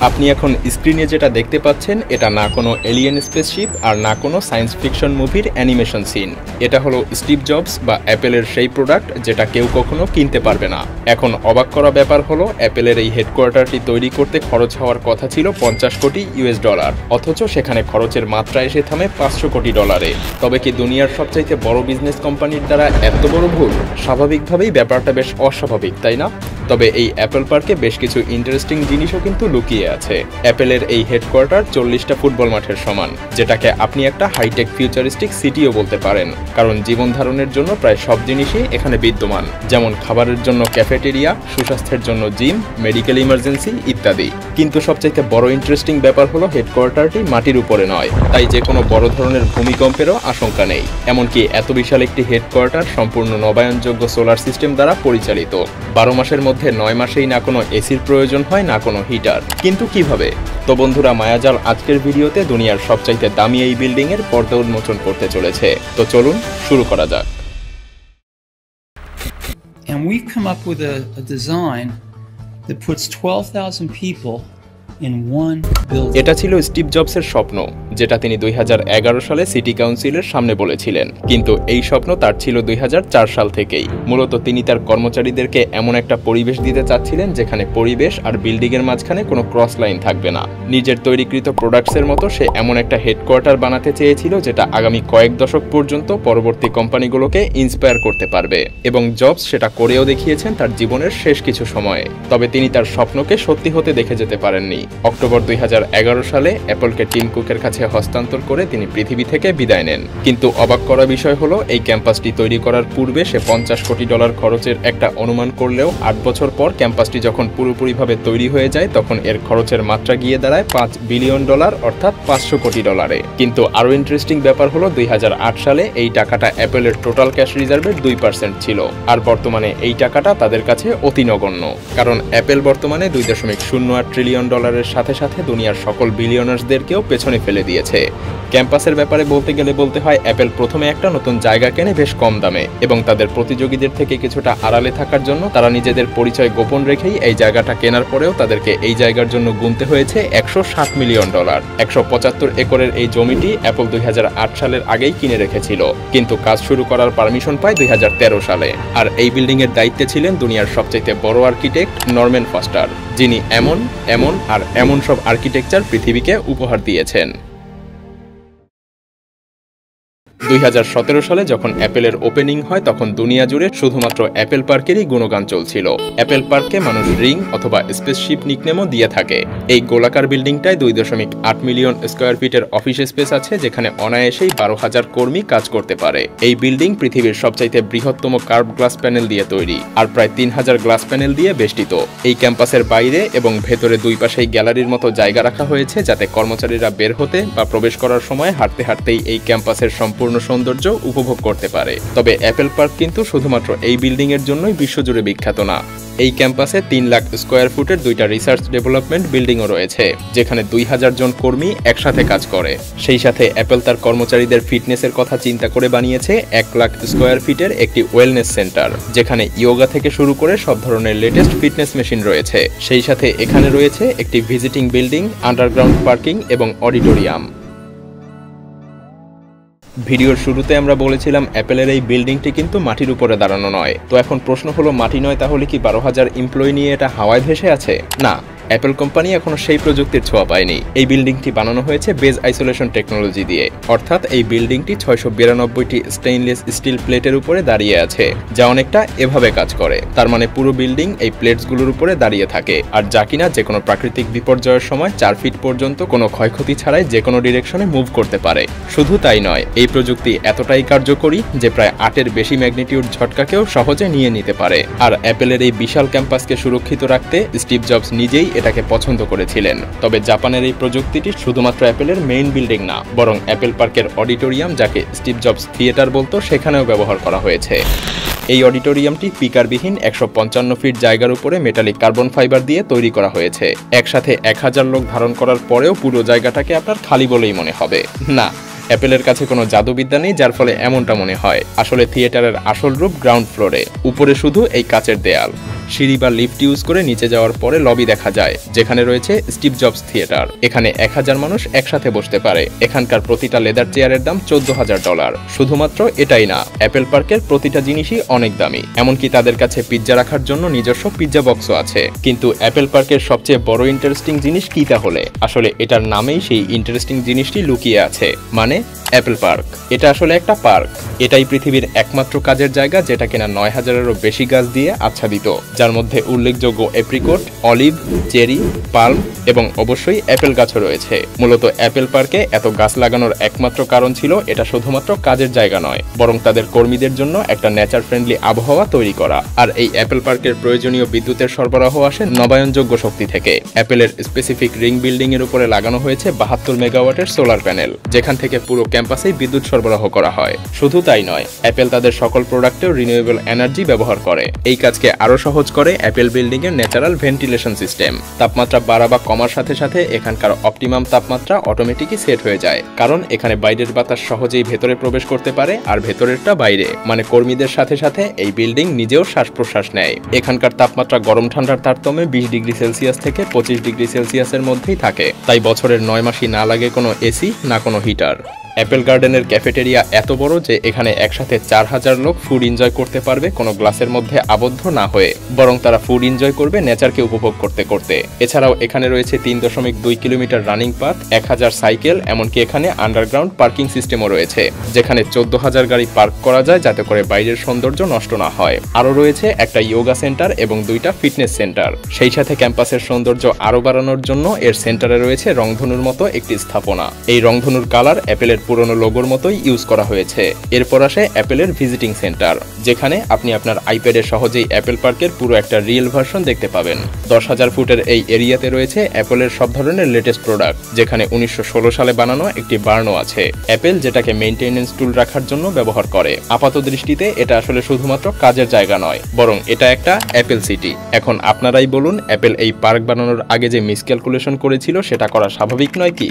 আপনি এখন স্ক্রিনে যেটা দেখতে পাচ্ছেন এটা না কোনো এলিয়েন স্পেসশিপ আর না কোনো সায়েন্স ফিকশন মুভির অ্যানিমেশন সিন। এটা হলো স্টিভ জবস বা অ্যাপেলের সেই প্রোডাক্ট যেটা কেউ কখনো কিনতে পারবে না। এখন অবাক করা ব্যাপার হলো অ্যাপেলের এই হেডকোয়ার্টারটি তৈরি করতে খরচ হওয়ার কথা ছিল $50 কোটি, অথচ সেখানে খরচের মাত্রা এসে থামে $500 কোটি। তবে কি দুনিয়ার সবচাইতে বড় বিজনেস কোম্পানির দ্বারা এত বড় ভুল? স্বাভাবিকভাবেই ব্যাপারটা বেশ অস্বাভাবিক, তাই না? তবে এই অ্যাপেল পার্কে বেশ কিছু ইন্টারেস্টিং জিনিসও কিন্তু লুকিয়ে আছে। অ্যাপেলের এই হেডকোয়ার্টার 40টা ফুটবল মাঠের সমান, যেটাকে আপনি একটা হাইটেক ফিউচারিস্টিক সিটিও বলতে পারেন, কারণ জীবন ধারণের জন্য প্রায় সব জিনিসই এখানে বিদ্যমান, যেমন খাবারের জন্য ক্যাফেটেরিয়া, সুস্বাস্থ্যের জন্য জিম, মেডিকেল ইমার্জেন্সি ইত্যাদি। কিন্তু সবচাইতে বড় ইন্টারেস্টিং ব্যাপার হলো হেডকোয়ার্টারটি মাটির উপরে নয়, তাই যে কোনো বড় ধরনের ভূমিকম্পেরও আশঙ্কা নেই। এমনকি এত বিশাল একটি হেডকোয়ার্টার সম্পূর্ণ নবায়নযোগ্য সোলার সিস্টেম দ্বারা পরিচালিত। 12 মাসের মধ্যে 9 মাসেই না কোনো এসির প্রয়োজন হয়, না কোনো হিটার। কিন্তু কিভাবে? তো বন্ধুরা, মায়াজাল আজকের ভিডিওতে দুনিয়ার সবচাইতে দামি এই বিল্ডিং এর পর্দা উন্মোচন করতে চলেছে। তো চলুন শুরু করা যাক। And we've come up with a design that puts 12,000 people in one building. এটা ছিল স্টিভ জবসের স্বপ্ন, যেটা তিনি 2011 সালে সিটি কাউন্সিলের সামনে বলেছিলেন। কিন্তু এই স্বপ্ন তার ছিল 2004 সাল থেকেই। মূলত তিনি তার কর্মচারীদেরকে এমন একটা পরিবেশ দিতে চাচ্ছিলেন যেখানে পরিবেশ আর বিল্ডিং এর মাঝখানে কোনো ক্রস লাইন থাকবে না। নিজের তৈরিকৃত প্রোডাক্টসের মতো সে এমন একটা হেডকোয়ার্টার বানাতে চেয়েছিল যেটা আগামী কয়েক দশক পর্যন্ত পরবর্তী কোম্পানিগুলোকে ইন্সপায়ার করতে পারবে, এবং জবস সেটা করেও দেখিয়েছেন তার জীবনের শেষ কিছু সময়ে। তবে তিনি তার স্বপ্নকে সত্যি হতে দেখে যেতে পারেননি। অক্টোবর 2011 সালে অ্যাপলকে টিম কুকের কাছে হস্তান্তর করে তিনি পৃথিবী থেকে বিদায় নেন। কিন্তু অবাক করা বিষয় হলো এই ক্যাম্পাসটি তৈরি করার পূর্বে সে $50 কোটি খরচের একটা অনুমান করলেও 8 বছর পর ক্যাম্পাসটি যখন পুরোপুরিভাবে তৈরি হয়ে যায় তখন এর খরচের মাত্রা গিয়ে দাঁড়ায় $5 বিলিয়ন, অর্থাৎ $500 কোটি। কিন্তু আরো ইন্টারেস্টিং ব্যাপার হলো 2008 সালে এই টাকাটা অ্যাপলের টোটাল ক্যাশ রিজার্ভের 2% ছিল, আর বর্তমানে এই টাকাটা তাদের কাছে অতি নগণ্য। কারণ অ্যাপেল বর্তমানে $2.08 ট্রিলিয়ন সাথে সাথে দুনিয়ার সকল বিলিয়নার্সদেরকেও পেছনে ফেলে দিয়েছে। ক্যাম্পাসের ব্যাপারে বলতে হয় অ্যাপেল প্রথমে একটা নতুন জায়গা কেনে বেশ কম দামে, এবং তাদের প্রতিযোগীদের থেকে কিছুটা আড়ালে থাকার জন্য তারা নিজেদের পরিচয় গোপন রেখেই এই জায়গাটা কেনার পরেও তাদেরকে এই জায়গার জন্য গুনতে হয়েছে $160 মিলিয়ন। 175 একরের এই জমিটি অ্যাপল 2008 সালের আগেই কিনে রেখেছিল, কিন্তু কাজ শুরু করার পারমিশন পায় 2013 সালে। আর এই বিল্ডিং এর দায়িত্বে ছিলেন দুনিয়ার সবচাইতে বড় আর্কিটেক্ট নরম্যান ফস্টার, যিনি এমন সব আর্কিটেকচার পৃথিবীকে উপহার দিয়েছেন। 2017 সালে যখন অ্যাপেলের ওপেনিং হয় তখন দুনিয়া জুড়ে শুধুমাত্র অ্যাপেল পার্কেরই গুণগান চলছিল। অ্যাপেল পার্ককে মানুষ রিং অথবা স্পেসশিপ নিকনেমও দিয়ে থাকে। এই গোলাকার বিল্ডিংটায় 2.8 মিলিয়ন স্কয়ার ফিটের অফিস স্পেস আছে, যেখানে অনায়াসেই 12,000 কর্মী কাজ করতে পারে। এই বিল্ডিং পৃথিবীর সবচাইতে বৃহত্তম কার্ভ গ্লাস প্যানেল দিয়ে তৈরি, আর প্রায় 3000 গ্লাস প্যানেল দিয়ে বেষ্টিত। এই ক্যাম্পাসের বাইরে এবং ভেতরে দুই পাশেই গ্যালারির মতো জায়গা রাখা হয়েছে, যাতে কর্মচারীরা বের হতে বা প্রবেশ করার সময় হাঁটতে হাঁটতেই এই ক্যাম্পাসের সম্পূর্ণ সৌন্দর্য উপভোগ করতে পারে। তবে অ্যাপেল পার্ক কিন্তু শুধুমাত্র এই বিল্ডিং এর জন্যই বিশ্বজুড়ে বিখ্যাত না। এই ক্যাম্পাসে 3 লাখ স্কয়ার ফুটের 2টা রিসার্চ ডেভেলপমেন্ট বিল্ডিংও রয়েছে, যেখানে 2000 জন কর্মী একসাথে কাজ করে। সেই সাথে অ্যাপেল তার কর্মচারীদের ফিটনেসের কথা চিন্তা করে বানিয়েছে 1 লাখ স্কয়ার ফিটের একটি ওয়েলনেস সেন্টার, যেখানে ইয়োগা থেকে শুরু করে সব ধরনের লেটেস্ট ফিটনেস মেশিন রয়েছে। সেই সাথে এখানে রয়েছে একটি ভিজিটিং বিল্ডিং, আন্ডারগ্রাউন্ড পার্কিং এবং অডিটোরিয়াম। ভিডিওর শুরুতে আমরা বলেছিলাম অ্যাপেলের এই বিল্ডিংটি কিন্তু মাটির উপরে দাঁড়ানো নয়। তো এখন প্রশ্ন হলো, মাটি নয় তাহলে কি 12,000 এমপ্লয়ি নিয়ে এটা হাওয়ায় ভেসে আছে? না, অ্যাপেল কোম্পানি এখনো সেই প্রযুক্তির ছোঁয়া পায়নি। এই বিল্ডিংটি বানানো হয়েছে বেজ আইসোলেশন টেকনোলজি দিয়ে, অর্থাৎ এই বিল্ডিংটি 692টি স্টেইনলেস স্টিল প্লেটের উপরে দাঁড়িয়ে আছে, যা অনেকটা এভাবে কাজ করে। তার মানে পুরো বিল্ডিং এই প্লেটসগুলোর উপরে দাঁড়িয়ে থাকে, আর যা কিনা যে কোনো প্রাকৃতিক বিপর্যয়ের সময় 4 ফিট পর্যন্ত কোনো ক্ষয়ক্ষতি ছাড়াই যে কোনো ডিরেকশনে মুভ করতে পারে। শুধু তাই নয়, এই প্রযুক্তি এতটাই কার্যকরী যে প্রায় 8-এর বেশি ম্যাগনিটিউড ঝটকাকেও সহজে নিয়ে নিতে পারে। আর অ্যাপেলের এই বিশাল ক্যাম্পাসকে সুরক্ষিত রাখতে স্টিভ জবস নিজেই এটাকে পছন্দ করেছিলেন। তবে জাপানের এই প্রযুক্তিটি শুধুমাত্র অ্যাপেলের মেইন বিল্ডিং না, বরং অ্যাপেল পার্কের অডিটোরিয়াম, যাকে স্টিভ জবস থিয়েটার বলতো, সেখানেও ব্যবহার করা হয়েছে। এই অডিটোরিয়ামটি স্পিকারবিহীন 155 ফিট জায়গার উপরে মেটালিক কার্বন ফাইবার দিয়ে তৈরি করা হয়েছে। একসাথে 1000 লোক ধারণ করার পরেও পুরো জায়গাটাকে আপনার খালি বলেই মনে হবে না। অ্যাপেলের কাছে কোনো জাদুবিদ্যা নেই যার ফলে এমনটা মনে হয়। আসলে থিয়েটারের আসল রূপ গ্রাউন্ড ফ্লোরে, উপরে শুধু এই কাচের দেয়াল। সিঁড়ি বা লিফট ইউজ করে নিচে যাওয়ার পরে লবি দেখা যায়, যেখানে রয়েছে স্টিভ জবস থিয়েটার। এখানে 1000 মানুষ একসাথে বসতে পারে। এখানকার প্রতিটা লেদার চেয়ারের দাম $14,000। শুধুমাত্র এটাই না, অ্যাপেল পার্কের প্রতিটা জিনিসই অনেক দামি। এমনকি তাদের কাছে পিৎজা রাখার জন্য নিজস্ব পিৎজা বক্সও আছে। কিন্তু অ্যাপেল পার্কের সবচেয়ে বড় ইন্টারেস্টিং জিনিস কি তাহলে? আসলে এটার নামেই সেই ইন্টারেস্টিং জিনিসটি লুকিয়ে আছে, মানে অ্যাপেল পার্ক। এটা আসলে একটা পার্ক। এটাই পৃথিবীর একমাত্র কাজের জায়গা যেটা কিনা 9000-এরও বেশি গাছ দিয়ে আচ্ছাদিত, যার মধ্যে উল্লেখযোগ্য এপ্রিকট, অলিভ, চেরি, পাল্ম এবং অবশ্যই অ্যাপেল গাছও রয়েছে। মূলত অ্যাপেল পার্কে এত গাছ লাগানোর একমাত্র কারণ ছিল এটা শুধুমাত্র কাজের জায়গা নয়, বরং তাদের কর্মীদের জন্য একটা নেচার ফ্রেন্ডলি আবহাওয়া তৈরি করা। আর এই অ্যাপেল পার্কের প্রয়োজনীয় বিদ্যুতের সরবরাহ আসে নবায়নযোগ্য শক্তি থেকে। অ্যাপেলের স্পেসিফিক রিং বিল্ডিং এর উপরে লাগানো হয়েছে 72 মেগাওয়াটের সোলার প্যানেল, যেখান থেকে পুরো ক্যাম্পাসেই বিদ্যুৎ সরবরাহ করা হয়। শুধু তাই নয়, অ্যাপেল তাদের সকল প্রোডাক্টেও রিনিউয়েবল এনার্জি ব্যবহার করে। এই কাজকে আরো সহজ করে অ্যাপেল বিল্ডিং এর ন্যাচারাল ভেন্টিলেশন সিস্টেম। তাপমাত্রা বাড়া বা কমার সাথে সাথে এখানকার অপটিমাম তাপমাত্রা অটোমেটিকই সেট হয়ে যায়, কারণ এখানে বাইরের বাতাস সহজেই ভেতরে প্রবেশ করতে পারে আর ভেতরেরটা বাইরে, মানে কর্মীদের সাথে সাথে এই বিল্ডিং নিজেও শ্বাস প্রশ্বাস নেয়। এখানকার তাপমাত্রা গরম ঠান্ডার তারতম্যে 20 ডিগ্রি সেলসিয়াস থেকে 25 ডিগ্রি সেলসিয়াসের মধ্যেই থাকে। তাই বছরের 9 মাসই না লাগে কোনো এসি না কোনো হিটার। অ্যাপেল গার্ডেনের ক্যাফেটেরিয়া এত বড় যে এখানে একসাথে 4000 লোক ফুড এনজয় করতে পারবে কোনো গ্লাসের মধ্যে আবদ্ধ না হয়ে, বরং তারা ফুড এনজয় করবে নেচারকে উপভোগ করতে করতে। এছাড়াও এখানে রয়েছে 3.2 কিলোমিটার রানিং পাথ, 1000 সাইকেল, এমনকি এখানে আন্ডারগ্রাউন্ড পার্কিং সিস্টেমও রয়েছে, যেখানে 14000 গাড়ি পার্ক করা যায় যাতে করে বাইরের সৌন্দর্য নষ্ট না হয়। আরও রয়েছে একটা ইয়োগা সেন্টার এবং 2টা ফিটনেস সেন্টার। সেই সাথে ক্যাম্পাসের সৌন্দর্য আরও বাড়ানোর জন্য এর সেন্টারে রয়েছে রংধনুর মতো একটি স্থাপনা। এই রংধনুর কালার অ্যাপেলের পুরনো লোগোর মতোই ইউজ করা হয়েছে। এরপর আসে অ্যাপেলের ভিজিটিং সেন্টার, যেখানে আপনি আপনার আইপ্যাডে সহজেই অ্যাপেল পার্কের পুরো একটা রিয়েল ভার্সন দেখতে পাবেন। 10,000 ফুটের এই এরিয়াতে রয়েছে অ্যাপেলের সব ধরনের লেটেস্ট প্রোডাক্ট, যেখানে 1916 সালে বানানো একটি বার্নও আছে। অ্যাপেল যেটাকে মেইনটেনেন্স টুল রাখার জন্য ব্যবহার করে। আপাত দৃষ্টিতে এটা আসলে শুধুমাত্র কাজের জায়গা নয়, বরং এটা একটা অ্যাপেল সিটি। এখন আপনারাই বলুন, অ্যাপেল এই পার্ক বানানোর আগে যে মিসক্যালকুলেশন করেছিল সেটা করা স্বাভাবিক নয় কি?